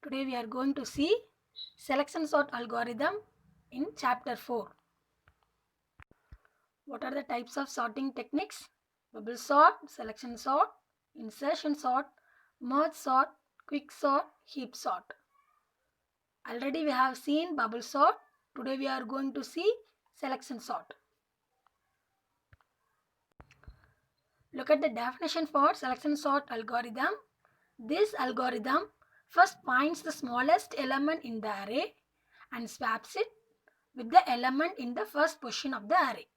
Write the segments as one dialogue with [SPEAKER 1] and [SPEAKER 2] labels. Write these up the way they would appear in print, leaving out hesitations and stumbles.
[SPEAKER 1] Today we are going to see selection sort algorithm in chapter 4. What are the types of sorting techniques? Bubble sort, selection sort, insertion sort, merge sort, quick sort, heap sort. Already we have seen bubble sort. Today we are going to see selection sort. Look at the definition for selection sort algorithm. This algorithm first finds the smallest element in the array and swaps it with the element in the first position of the array.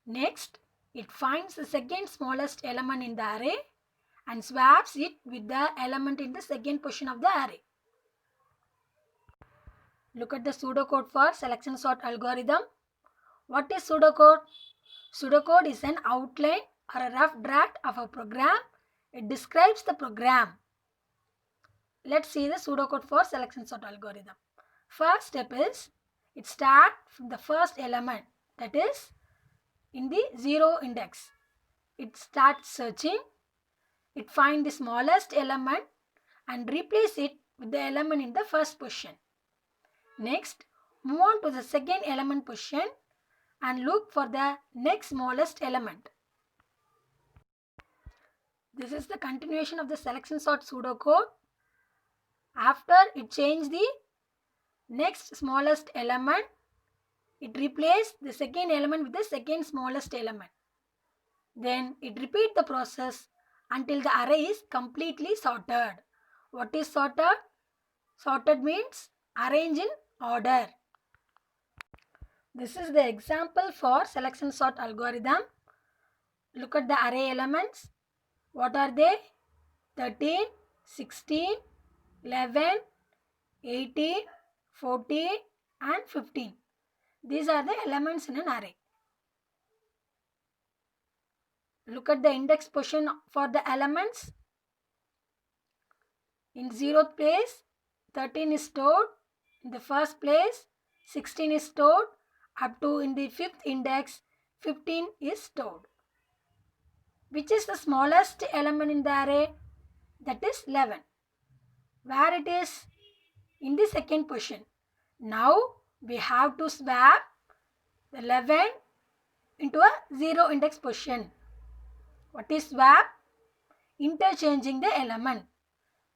[SPEAKER 1] Next, it finds the second smallest element in the array and swaps it with the element in the second position of the array. Look at the pseudocode for selection sort algorithm. What is pseudocode? Pseudocode is an outline or a rough draft of a program. It describes the program. Let's see the pseudocode for selection sort algorithm. First step is it starts from the first element, that is in the 0 index. It starts searching. It finds the smallest element and replace it with the element in the first position. Next, move on to the second element position and look for the next smallest element. This is the continuation of the selection sort pseudocode. After it changed the next smallest element, it replaced the second element with the second smallest element. Then it repeats the process until the array is completely sorted. What is sorted? Sorted means arrange in order. This is the example for selection sort algorithm. Look at the array elements. What are they? 13, 16, 11, 18, 14 and 15. These are the elements in an array. Look at the index position for the elements. In 0th place, 13 is stored. In the first place, 16 is stored. Up to in the 5th index, 15 is stored. Which is the smallest element in the array? That is 11. Where it is? In the second position. Now we have to swap the 11 into a 0 index position. What is swap? Interchanging the element.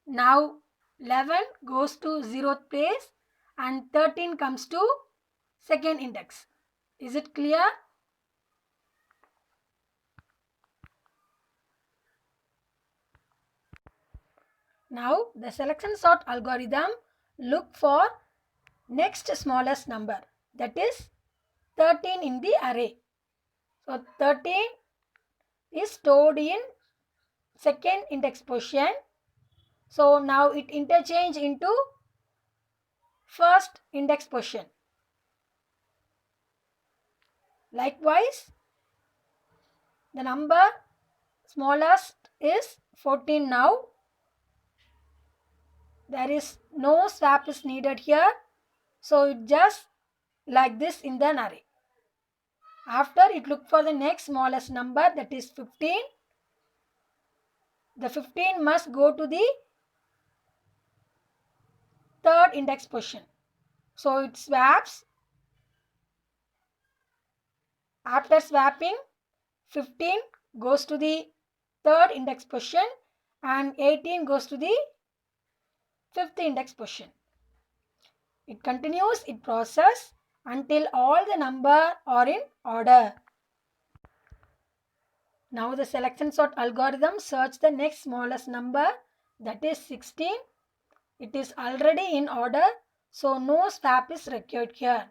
[SPEAKER 1] Now 11 goes to 0th place and 13 comes to second index. Is it clear? Now the selection sort algorithm look for next smallest number, that is 13 in the array. So 13 is stored in second index position. So now it interchange into first index position. Likewise, the number smallest is 14 now. There is no swap is needed here. So it just like this in the array. After it look for the next smallest number, that is 15. The 15 must go to the third index position. So it swaps. After swapping, 15 goes to the third index position and 18 goes to the fifth index position. It continues its process until all the number are in order. Now the selection sort algorithm search the next smallest number, that is 16. It is already in order, so no swap is required here.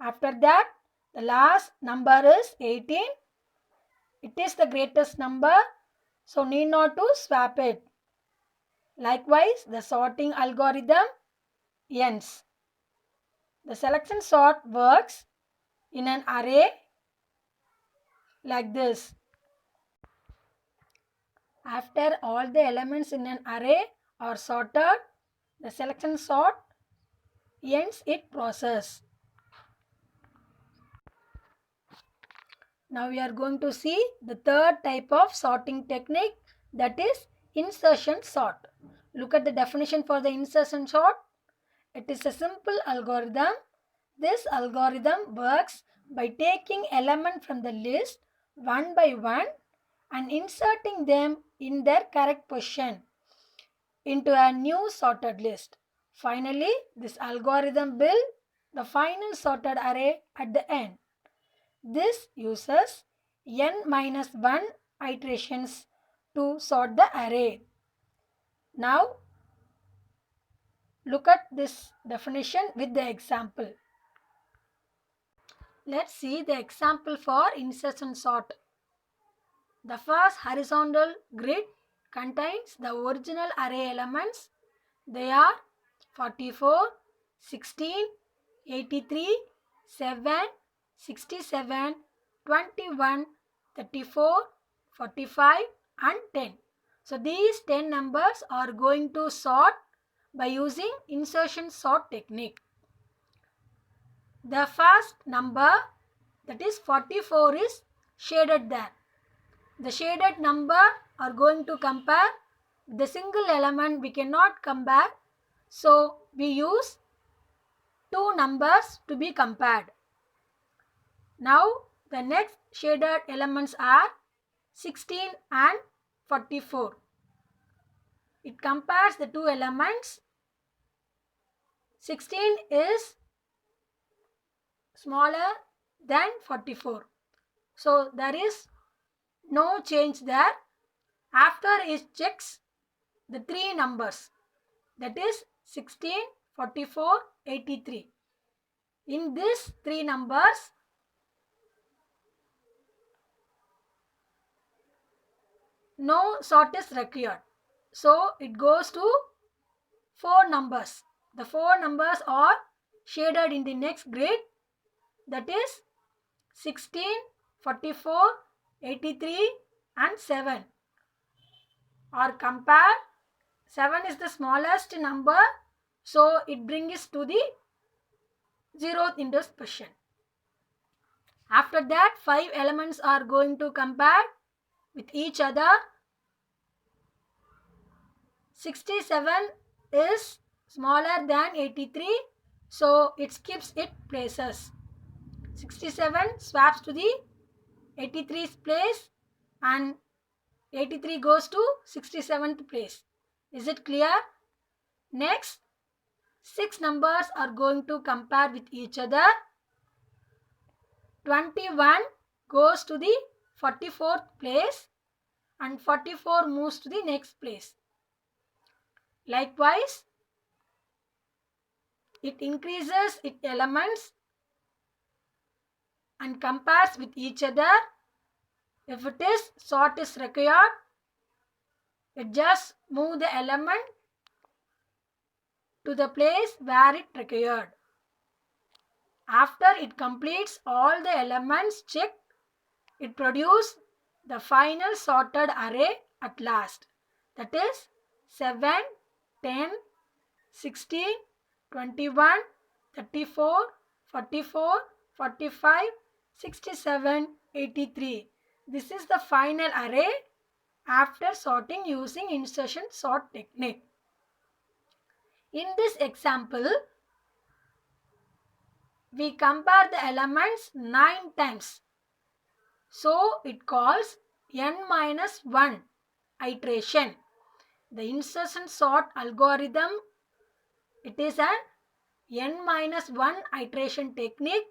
[SPEAKER 1] After that, the last number is 18. It is the greatest number, so need not to swap it. Likewise, the sorting algorithm ends. The selection sort works in an array like this. After all the elements in an array are sorted, the selection sort ends its process. Now we are going to see the third type of sorting technique, that is insertion sort. Look at the definition for the insertion sort. It is a simple algorithm. This algorithm works by taking elements from the list one by one and inserting them in their correct position into a new sorted list. Finally, this algorithm builds the final sorted array at the end. This uses n minus 1 iterations to sort the array. Now, look at this definition with the example. Let's see the example for insertion sort. The first horizontal grid contains the original array elements. They are 44, 16, 83, 7, 67, 21, 34, 45 and 10. So these 10 numbers are going to sort by using insertion sort technique. The first number, that is 44, is shaded there. The shaded number are going to compare. The single element we cannot compare, so we use two numbers to be compared. Now the next shaded elements are 16 and 44. It compares the two elements. 16 is smaller than 44. So there is no change there. After it checks the three numbers, that is 16, 44, 83. In these three numbers, no sort is required. So it goes to four numbers. The four numbers are shaded in the next grid, that is 16, 44, 83 and 7 are compared. 7 is the smallest number, so it brings to the 0th index position. After that, 5 elements are going to compare with each other. 67 is smaller than 83, so it skips its places. 67 swaps to the 83's place and 83 goes to 67th place. Is it clear? Next, 6 numbers are going to compare with each other. 21 goes to the 44th place and 44 moves to the next place. Likewise, it increases its elements and compares with each other. If it is sort is required, it just move the element to the place where it required. After it completes all the elements checked, it produces the final sorted array at last. That is 7, 10, 16, 21, 34, 44, 45, 67, 83. This is the final array after sorting using insertion sort technique. In this example, we compare the elements 9 times. So it calls n minus 1 iteration. The insertion sort algorithm, it is an n minus 1 iteration technique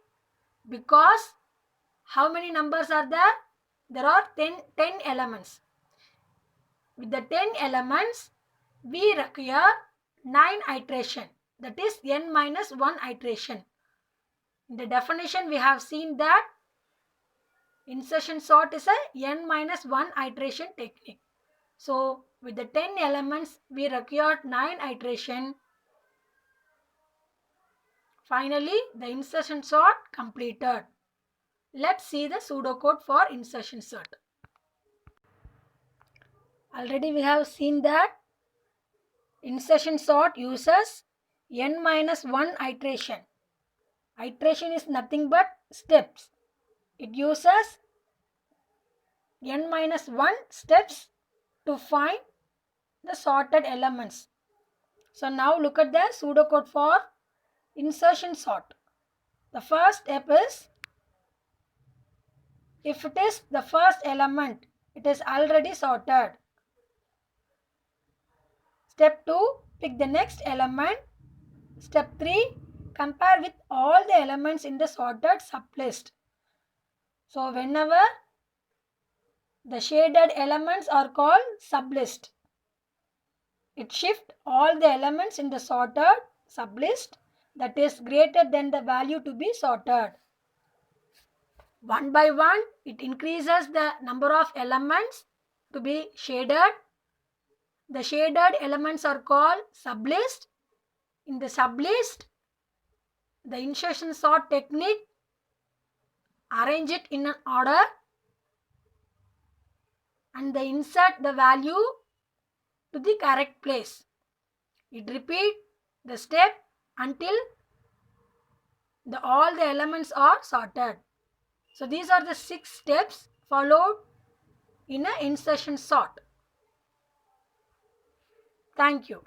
[SPEAKER 1] because how many numbers are there? There are 10 elements. With the 10 elements, we require 9 iteration. That is n minus 1 iteration. In the definition, we have seen that insertion sort is a n minus 1 iteration technique. So, with the 10 elements, we required 9 iteration. Finally, the insertion sort completed. Let's see the pseudocode for insertion sort. Already we have seen that insertion sort uses n minus 1 iteration. Iteration is nothing but steps. It uses n minus 1 steps to find the sorted elements. So now look at the pseudocode for insertion sort. The first step is, if it is the first element, it is already sorted. Step 2, pick the next element. Step 3, compare with all the elements in the sorted sublist. So whenever the shaded elements are called sublist, it shifts all the elements in the sorted sublist that is greater than the value to be sorted. One by one, it increases the number of elements to be shaded. The shaded elements are called sublist. In the sublist, the insertion sort technique arrange it in an order and they insert the value to the correct place. It repeats the step until all the elements are sorted. So these are the 6 steps followed in an insertion sort. Thank you.